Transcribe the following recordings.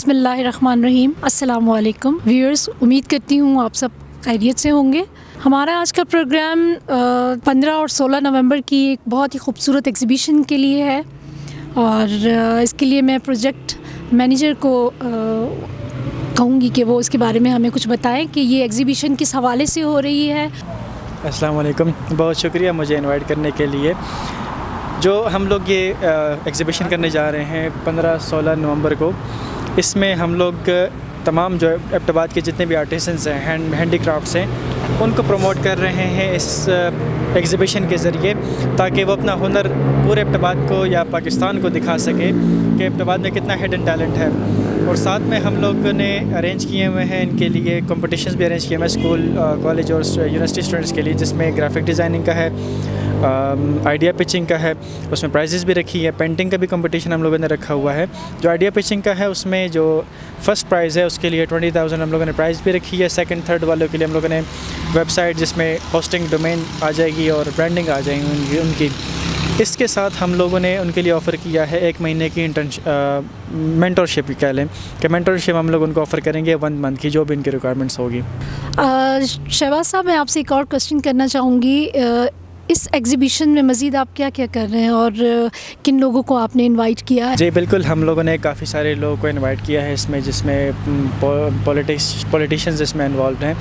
बिस्मिल्लाहिर्रहमानिर्रहीम। अस्सलाम वालेकुम व्यूअर्स, उम्मीद करती हूँ आप सब खैरियत से होंगे। हमारा आज का प्रोग्राम 15 और 16 नवंबर की एक बहुत ही खूबसूरत एग्ज़िबिशन के लिए है और इसके लिए मैं प्रोजेक्ट मैनेजर को कहूँगी कि वो इसके बारे में हमें कुछ बताएं कि ये एग्ज़िबिशन किस हवाले से हो रही है। अस्सलाम वालेकुम, बहुत शुक्रिया मुझे इनवाइट करने के लिए। जो हम लोग ये एग्ज़िबिशन करने जा रहे हैं 15-16 नवंबर को, इसमें हम लोग तमाम जो एबटाबाद के जितने भी आर्टिसंस हैं, हैंडीक्राफ्ट्स हैं, उनको प्रमोट कर रहे हैं इस एग्ज़िबिशन के ज़रिए, ताकि वो अपना हुनर पूरे एबटाबाद को या पाकिस्तान को दिखा सके कि एबटाबाद में कितना हिडन टैलेंट है। और साथ में हम लोगों ने अरेंज किए हुए हैं इनके लिए कॉम्पिटिशन्स भी अरेंज किए हुए हैं स्कूल, कॉलेज और यूनिवर्सिटी स्टूडेंट्स के लिए, जिसमें ग्राफिक डिज़ाइनिंग का है, आइडिया पिचिंग का है, उसमें प्राइजेज़ भी रखी है। पेंटिंग का भी कंपटीशन हम लोगों ने रखा हुआ है। जो आइडिया पिचिंग का है उसमें जो फ़र्स्ट प्राइज़ है उसके लिए 20,000 हम लोगों ने प्राइज़ भी रखी है। सेकंड थर्ड वालों के लिए हम लोगों ने वेबसाइट जिसमें होस्टिंग डोमेन आ जाएगी और ब्रांडिंग आ जाएगी उनकी। इसके साथ हम लोगों ने उनके लिए ऑफ़र किया है 1 महीने की मेंटरशिप कह लें कि मेंटरशिप हम लोग उनको ऑफ़र करेंगे 1 मंथ की, जो भी इनकी रिक्वायरमेंट्स होगी। शहबाज साहब, मैं आपसे एक और क्वेश्चन करना चाहूँगी। इस एग्ज़िबिशन में मज़ीद आप क्या क्या कर रहे हैं और किन लोगों को आपने इनवाइट किया है? जी बिल्कुल, हम लोगों ने काफ़ी सारे लोगों को इनवाइट किया है इसमें, जिसमें पॉलिटिशियंस इसमें इन्वॉल्व हैं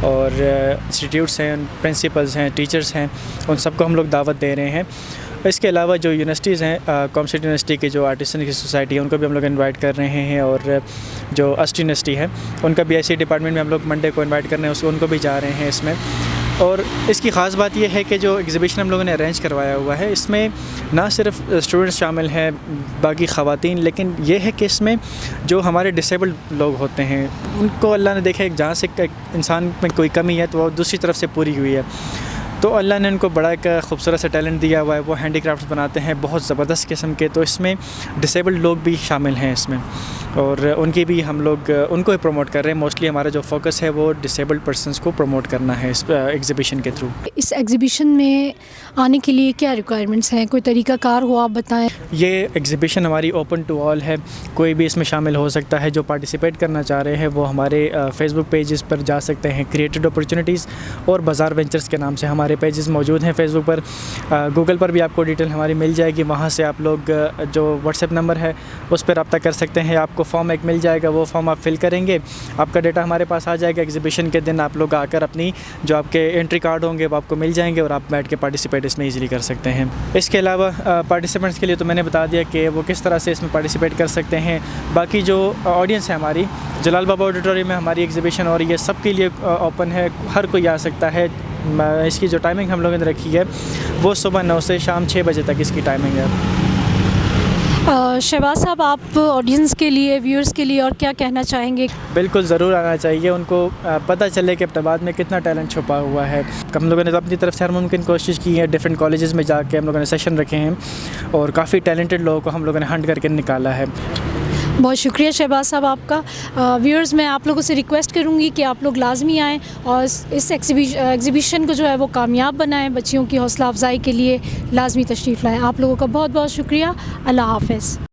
और इंस्टीट्यूट्स हैं, प्रिंसिपल्स हैं, टीचर्स हैं, उन सबको हम लोग दावत दे रहे हैं। इसके अलावा जो यूनिवर्सिटीज़ हैं, कॉमर्स यूनिवर्सिटी के जो आर्टिसन की सोसाइटी है, उनको भी हम लोग इनवाइट कर रहे हैं, और जो अस्ट यूनिवर्सिटी है उनका भी ऐसी डिपार्टमेंट में हम लोग मंडे को इनवाइट कर रहे हैं, उनको भी जा रहे हैं इसमें। और इसकी ख़ास बात यह है कि जो एग्ज़िबिशन हम लोगों ने अरेंज करवाया हुआ है, इसमें ना सिर्फ स्टूडेंट्स शामिल हैं, बाकी ख़वातीन, लेकिन ये है कि इसमें जो हमारे डिसेबल्ड लोग होते हैं उनको अल्लाह ने देखा जहाँ से इंसान में कोई कमी है तो वो दूसरी तरफ से पूरी हुई है। तो अल्लाह ने उनको बड़ा एक खूबसूरत सा टैलेंट दिया हुआ है, वो हैंडीक्राफ्ट बनाते हैं बहुत ज़बरदस्त किस्म के। तो इसमें डिसेबल्ड लोग भी शामिल हैं इसमें, और उनकी भी हम लोग उनको ही प्रमोट कर रहे हैं। मोस्टली हमारा जो फोकस है वो डिसेबल्ड पर्सनस को प्रमोट करना है इस एग्ज़िबिशन के थ्रू। इस एग्ज़िबिशन में आने के लिए क्या रिक्वायरमेंट्स हैं, कोई तरीक़ाकार हो आप बताएं? ये एग्ज़िबिशन हमारी ओपन टू ऑल है, कोई भी इसमें शामिल हो सकता है। जो पार्टिसिपेट करना चाह रहे हैं वो हमारे फेसबुक पेजेस पर जा सकते हैं। क्रिएटेड अपॉर्चुनिटीज़ और बाज़ार वेंचर्स के नाम से हमारे पेजेस मौजूद हैं फेसबुक पर। गूगल पर भी आपको डिटेल हमारी मिल जाएगी, वहाँ से आप लोग जो व्हाट्सएप नंबर है उस पर रब्ता कर सकते हैं। आपको फॉर्म एक मिल जाएगा, वो फॉर्म आप फिल करेंगे, आपका डेटा हमारे पास आ जाएगा। एग्ज़िबिशन के दिन आप लोग आकर अपनी जो आपके एंट्री कार्ड होंगे वो आपको मिल जाएंगे और आप बैठ के पार्टिसिपेट इसमें ईज़िली कर सकते हैं। इसके अलावा पार्टिसिपेंट्स के लिए तो मैंने बता दिया कि वो किस तरह से इसमें पार्टिसिपेट कर सकते हैं। बाकी जो ऑडियंस है हमारी, जलाल बाबा ऑडिटोरियम में हमारी एग्ज़िबिशन और ये सब के लिए ओपन है, हर कोई आ सकता है। इसकी जो टाइमिंग हम लोगों ने रखी है वो सुबह 9 से शाम 6 बजे तक इसकी टाइमिंग है। शहबाज साहब, आप ऑडियंस के लिए, व्यूअर्स के लिए और क्या कहना चाहेंगे? बिल्कुल ज़रूर आना चाहिए, उनको पता चले कि एबटाबाद में कितना टैलेंट छुपा हुआ है। हम लोगों ने तो अपनी तरफ से हर मुमकिन कोशिश की है, डिफरेंट कॉलेजेस में जाके हम लोगों ने सेशन रखे हैं और काफ़ी टैलेंटेड लोगों को हम लोगों ने हंट करके निकाला है। बहुत शुक्रिया शहबाज साहब आपका। व्यूअर्स, मैं आप लोगों से रिक्वेस्ट करूंगी कि आप लोग लाजमी आएँ और इस एग्ज़िबिशन को जो है वो कामयाब बनाएं। बच्चियों की हौसला अफजाई के लिए लाजमी तशरीफ़ लाएँ। आप लोगों का बहुत बहुत शुक्रिया। अल्लाह हाफ़िज़।